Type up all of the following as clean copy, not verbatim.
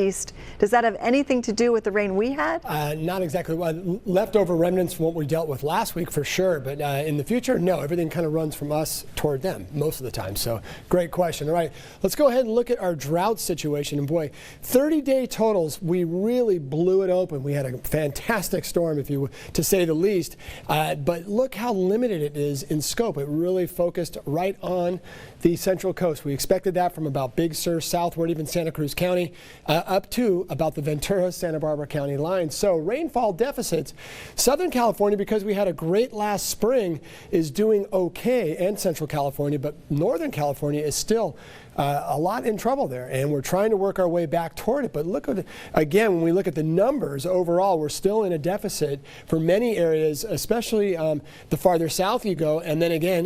East. Does that have anything to do with the rain we had? Not exactly. Well, leftover remnants from what we dealt with last week for sure, but in the future, no. Everything kind of runs from us toward them most of the time. So great question. All right, let's go ahead and look at our drought situation. And boy, 30-day totals, we really blew it open. We had a fantastic storm, to say the least. But look how limited it is in scope. It really focused right on the Central Coast. We expected that from about Big Sur southward, even Santa Cruz County, up to about the Ventura, Santa Barbara County line. So rainfall deficits. Southern California, because we had a great last spring, is doing okay, and Central California, but Northern California is still a lot in trouble there, and we're trying to work our way back toward it. But look at, again, when we look at the numbers overall, we're still in a deficit for many areas, especially the farther south you go, and then again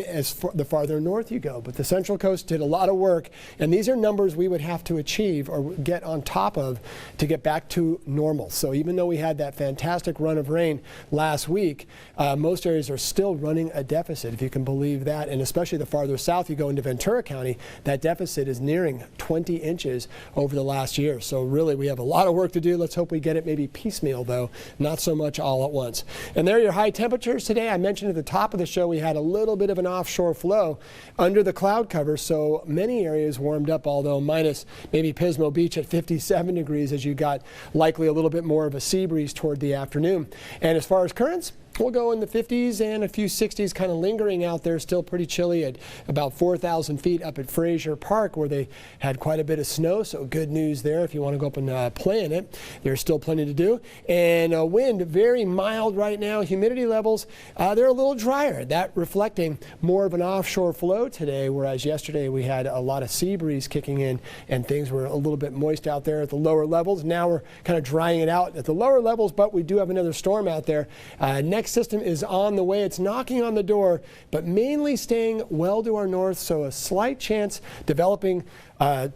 the farther north you go. But the Central Coast did a lot of work, and these are numbers we would have to achieve or get on top of to get back to normal. So even though we had that fantastic run of rain last week, most areas are still running a deficit, if you can believe that, and especially the farther south you go into Ventura County, that deficit is nearing 20 inches over the last year. So really, we have a lot of work to do. Let's hope we get it maybe piecemeal, though, not so much all at once. And there are your high temperatures today. I mentioned at the top of the show we had a little bit of an offshore flow under the cloud cover, so many areas warmed up, although minus maybe Pismo Beach at 57 degrees as you got likely a little bit more of a sea breeze toward the afternoon. And as far as currents, we'll go in the 50s and a few 60s, kind of lingering out there, still pretty chilly at about 4,000 feet up at Frazier Park, where they had quite a bit of snow. So good news there if you want to go up and play in it. There's still plenty to do. And wind very mild right now. Humidity levels, they're a little drier. That reflecting more of an offshore flow today, whereas yesterday we had a lot of sea breeze kicking in and things were a little bit moist out there at the lower levels. Now we're kind of drying it out at the lower levels, but we do have another storm out there. Next system is on the way. It's knocking on the door, but mainly staying well to our north, so a slight chance developing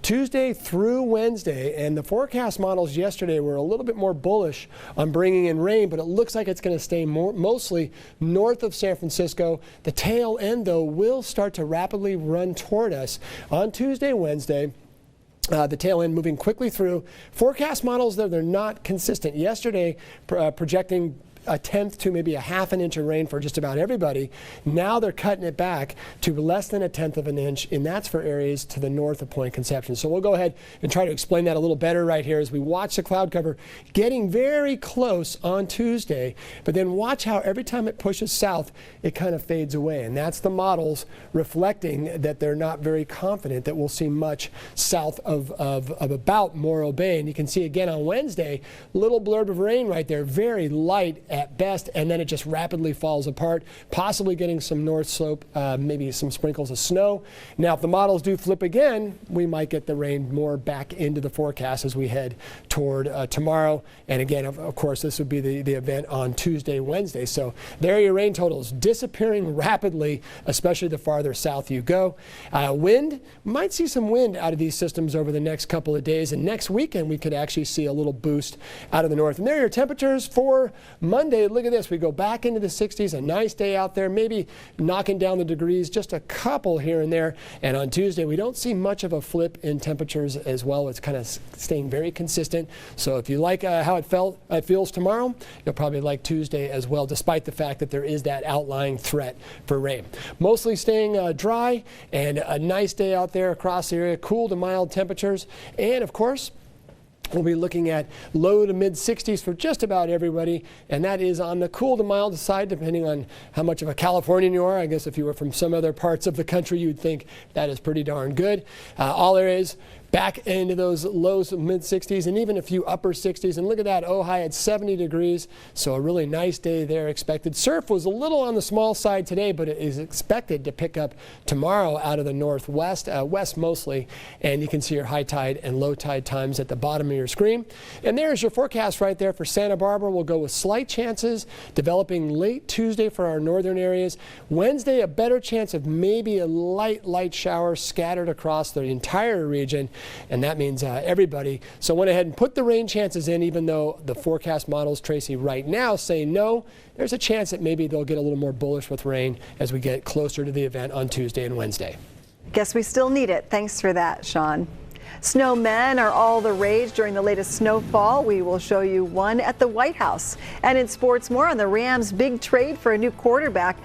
Tuesday through Wednesday. And the forecast models yesterday were a little bit more bullish on bringing in rain, but it looks like it's going to stay mostly north of San Francisco. The tail end, though, will start to rapidly run toward us on Tuesday, Wednesday. The tail end moving quickly through. Forecast models, though, they're not consistent. Yesterday, projecting a tenth to maybe a half an inch of rain for just about everybody. Now they're cutting it back to less than a tenth of an inch, and that's for areas to the north of Point Conception. So we'll go ahead and try to explain that a little better right here as we watch the cloud cover getting very close on Tuesday, but then watch how every time it pushes south, it kind of fades away. And that's the models reflecting that they're not very confident that we'll see much south of about Morro Bay. And you can see again on Wednesday, little blurb of rain right there, very light at best, and then it just rapidly falls apart, possibly getting some north slope, maybe some sprinkles of snow. Now, if the models do flip again, we might get the rain more back into the forecast as we head toward tomorrow. And again, of course, this would be the event on Tuesday, Wednesday. So there are your rain totals disappearing rapidly, especially the farther south you go. Wind, might see some wind out of these systems over the next couple of days, and next weekend we could actually see a little boost out of the north. And there are your temperatures for Monday. Look at this. We go back into the 60s, a nice day out there, maybe knocking down the degrees, just a couple here and there. And on Tuesday, we don't see much of a flip in temperatures as well. It's kind of staying very consistent. So if you like how it feels tomorrow, you'll probably like Tuesday as well, despite the fact that there is that outlying threat for rain. Mostly staying dry and a nice day out there across the area, cool to mild temperatures. And of course, we'll be looking at low to mid 60s for just about everybody, and that is on the cool to mild side, depending on how much of a Californian you are. I guess if you were from some other parts of the country, you'd think that is pretty darn good. All areas back into those low to mid 60s and even a few upper 60s. And look at that, Ojai at 70 degrees. So a really nice day there expected. Surf was a little on the small side today, but it is expected to pick up tomorrow out of the northwest, west mostly. And you can see your high tide and low tide times at the bottom of your screen. And there's your forecast right there for Santa Barbara. We'll go with slight chances developing late Tuesday for our northern areas. Wednesday, a better chance of maybe a light shower scattered across the entire region. And that means everybody. So went ahead and put the rain chances in, even though the forecast models, Tracy, right now say no. There's a chance that maybe they'll get a little more bullish with rain as we get closer to the event on Tuesday and Wednesday. Guess we still need it. Thanks for that, Sean. Snowmen are all the rage during the latest snowfall. We will show you one at the White House. And in sports, more on the Rams' big trade for a new quarterback.